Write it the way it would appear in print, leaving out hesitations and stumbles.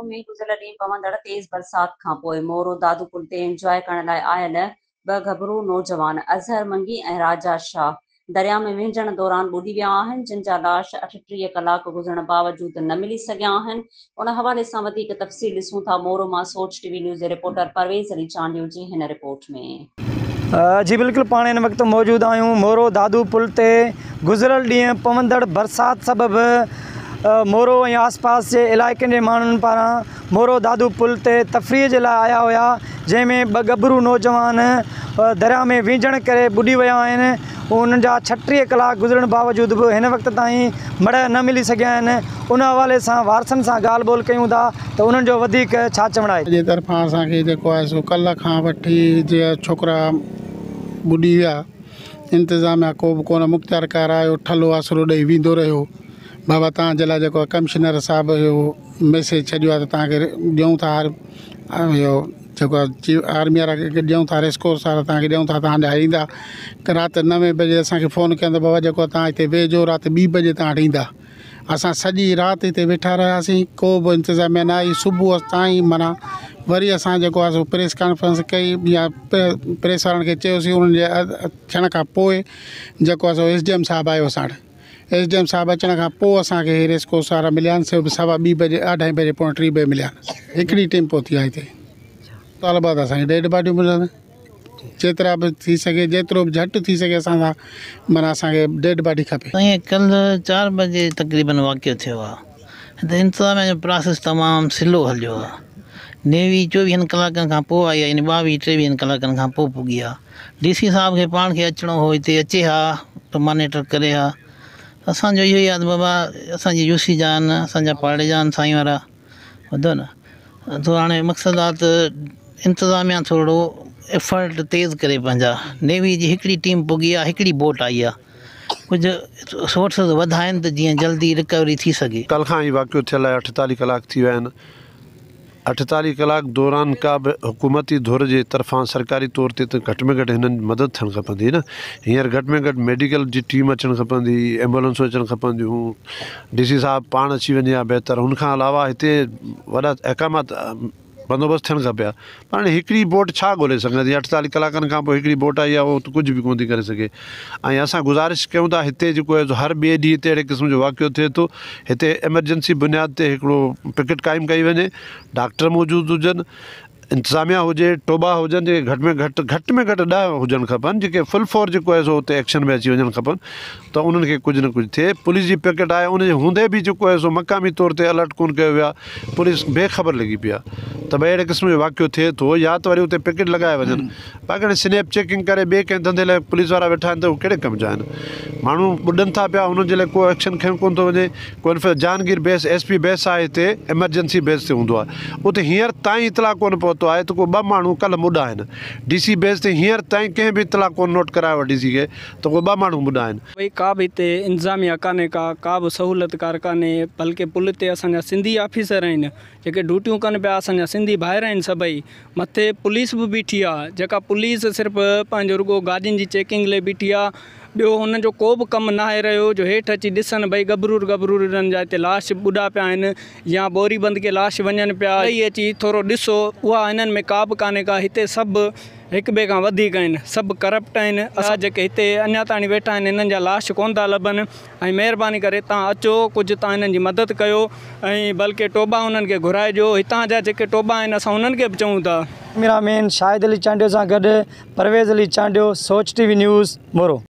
में गुज़िरियल ॾींहुं पवंदड़ तेज़ बरसात खां पोइ मोरो दादू पुल ते एंजॉय करण लाइ आयल ॿ गभरू नौजवान अज़हर मंगी ऐं राजा शाह दरिया में विंझण दौरान ॿुॾी विया आहिनि, जिन जा लाश 38 कलाक गुज़रण बावजूद न मिली सघिया आहिनि। उन हवाले सां वधीक तफ़सील ॾिसूं था मोरो मां सोच टीवी न्यूज़ जे रिपोर्टर परवेज़ अली चांडियो जी हिन रिपोर्ट में। जी बिल्कुल, पाण इन वक्त मौजूद आहियूं मोरो दादू पुल ते। गुज़िरियल ॾींहुं पवंदड़ बरसात सबबि मोरो ऐं आसपास जे इलाइक़नि जे माण्हुनि पारां मोरो दादू पुल ते तफ़रीह जे लाइ आया हुआ, जंहिंमें ॿ गभरू नौजवान दरिया में विंझण करे ॿुॾी विया आहिनि। उन्हनि जा 36 कलाक गुज़रण बावजूद बि हिन वक़्त ताईं मड़ न मिली सघिया आहिनि। उन हवाले सां वारसनि सां ॻाल्हि ॿोल कयूं था त उन्हनि जो वधीक छा चवणु आहे। जे तरफ़ां असांखे जेको आहे सो कल्ह खां वठी जीअं छोकिरा ॿुॾी विया, इंतिज़ामिया को बि कोन, मुख़्तियार कार आयो ठलो आसरो ॾेई वेंदो रहियो। बाबा तव्हांजे लाइ जेको आहे कमिश्नर साहिब जो मैसेज छॾियो आहे त तव्हांखे ॾियूं था, इहो जेको आहे चीफ आर्मी वारा खे ॾियूं था, रेस्कोर्स वारा तव्हांखे ॾियूं था, तव्हां ॾे ईंदा। राति 9 बजे असांखे फ़ोन कयूं त बाबा जेको तव्हां हिते वेझो, राति 2 बजे तव्हां वटि ईंदा। असां सॼी राति हिते वेठा रहियासीं, को बि इंतिज़ामिया न आई। सुबुह ताईं माना वरी असां जेको आहे सो प्रेस कॉन्फ्रेंस कई या प्रेस वारनि खे चयोसीं। उन्हनि जे थियण खां पोइ जेको आहे सो SDM साहिबु आयो असां वटि। SDM साहिबु अचण खां पोइ असांखे रेस्कोर्स वारा मिलिया आहिनि। सिर्फ़ु 2:15 बजे 2:30 बजे पौणे 3 बजे मिलिया आहिनि। हिकिड़ी टीम पहुती आहे हिते। साल बाद असांखे डेड बॉडियूं मिलनि, जेतिरा बि थी सघे, जेतिरो बि झटि थी सघे असां सां माना असांखे डेड बॉडी खपे। साईं कल्ह 4 बजे तक़रीबन वाक़ियो थियो आहे। हिते इंतिज़ामिया जो प्रोसेस तमामु स्लो हलियो आहे। नेवी 24 कलाकनि खां पोइ आई आहे, यानी 22-23 कलाकनि खां पोइ पुॼी आहे। DC साहिब खे पाण खे अचिणो हो, हिते अचे हा त मॉनिटर करे हा। असांजो इहो ई आहे त बाबा असांजी UC जा आहिनि, असांजा पाड़े जा आहिनि साईं वारा, ॿुधो न। त हाणे मक़सदु आहे त इंतिज़ामिया थोरो एफर्ट तेज़ करे पंहिंजा। नेवी जी हिकिड़ी टीम पुॼी आहे, हिकिड़ी बोट आई आहे। कुझु सोर्सिस वधाइनि त जीअं जल्दी रिकवरी थी सघे। कल्ह खां ई वाक़ियो थियल आहे, 48 कलाक थी विया आहिनि। 48 कलाक दौरान का बि हुकूमती धुर जे तरफ़ां सरकारी तौर ते त घटि में घटि हिननि मदद थियणु खपंदी न। हींअर घटि में घटि मेडिकल जी टीम अचणु खपंदी, एम्बुलेंसूं अचणु खपंदियूं, DC साहिबु पाण अची वञे हा बहितर। हुनखां अलावा हिते वॾा अहकामात बंदोबस्तु थियणु खपे हा। पर हिकिड़ी बोट छा ॻोल्हे सघंदी? 48 कलाकनि खां पोइ हिकिड़ी बोट आई आहे, उहो त कुझु बि कोन थी करे सघे। ऐं असां गुज़ारिश कयूं था, हिते जेको आहे हर ॿिए ॾींहं ते अहिड़े क़िस्म जो वाक़ियो थिए थो। हिते एमरजेंसी बुनियाद ते हिकिड़ो पिकेट क़ाइमु कई वञे, डॉक्टर मौजूदु हुजनि, इंतिज़ामिया हुजे, टोबा हुजनि, जेके घटि में घटि 10 हुजणु खपनि, जेके फुल फोर जेको आहे सो हुते एक्शन में अची वञणु खपनि, त उन्हनि खे कुझु न कुझु थिए। पुलिस जी पिकेट आहे, उनजे हूंदे बि जेको आहे सो मक़ामी तौर ते अलर्ट कोन कयो वियो आहे, पुलिस बेख़बर लॻी पई आहे। त भई अहिड़े क़िस्म जो वाक़ियो थिए थो, या त वरी उते पिकेट लॻाए वञनि। बाक़ी स्नैप चेकिंग करे ॿिए कंहिं धंधे लाइ पुलिस वारा वेठा आहिनि, त उहे कहिड़े कम जा आहिनि? माण्हू ॿुॾनि था पिया, उन्हनि जे लाइ को एक्शन खयो कोन थो वञे। कोई जहांगीर बेस SP बेस आहे हिते, एमरजेंसी बेस ते हूंदो आहे। उते हींअर ताईं इतला कोन पहुतो आहे त को 2 माण्हू कल्ह मुॾा आहिनि। DC बेस ते हींअर ताईं कंहिं बि इतला कोन नोट करायो आहे DC खे त को 2 माण्हू मुॾा आहिनि। भई का बि हिते इंतिज़ामिया कान्हे, का बि सहूलियतकार कान्हे। बल्कि पुल ते असांजा सिंधी ऑफिसर आहिनि जेके ड्यूटियूं कनि पिया, असांजा सिंधी भाइर आहिनि सभई। मथे पुलिस बि बीठी आहे, जेका पुलिस सिर्फ़ु पंहिंजो रुॻो गाॾियुनि जी चेकिंग लाइ बीठी आहे। ॿियो हुन जो को बि कमु न आहे रहियो जो हेठि अची ॾिसनि भई गभरूरनि जा हिते लाश ॿुॾा पिया आहिनि या बोरीबंद के लाश वञनि पिया। इहे अची थोरो ॾिसो, उहा हिननि में का बि कान्हे का। हिते सभु हिक ॿिए खां वधीक आहिनि, सभु करप्ट आहिनि। असां जेके हिते अञा ताईं वेठा आहिनि, हिननि जा लाश कोन था लभनि। ऐं महिरबानी करे तव्हां अचो, कुझु तव्हां हिननि जी मदद कयो, ऐं बल्कि टोबा हुननि खे घुराइजो। हितां जा जेके टोबा आहिनि असां उन्हनि खे बि चऊं था। कैमरामैन शाहिद अली चांडियो सां गॾु परवेज़ अली चांडियो, सोच TV न्यूज़ मोरो।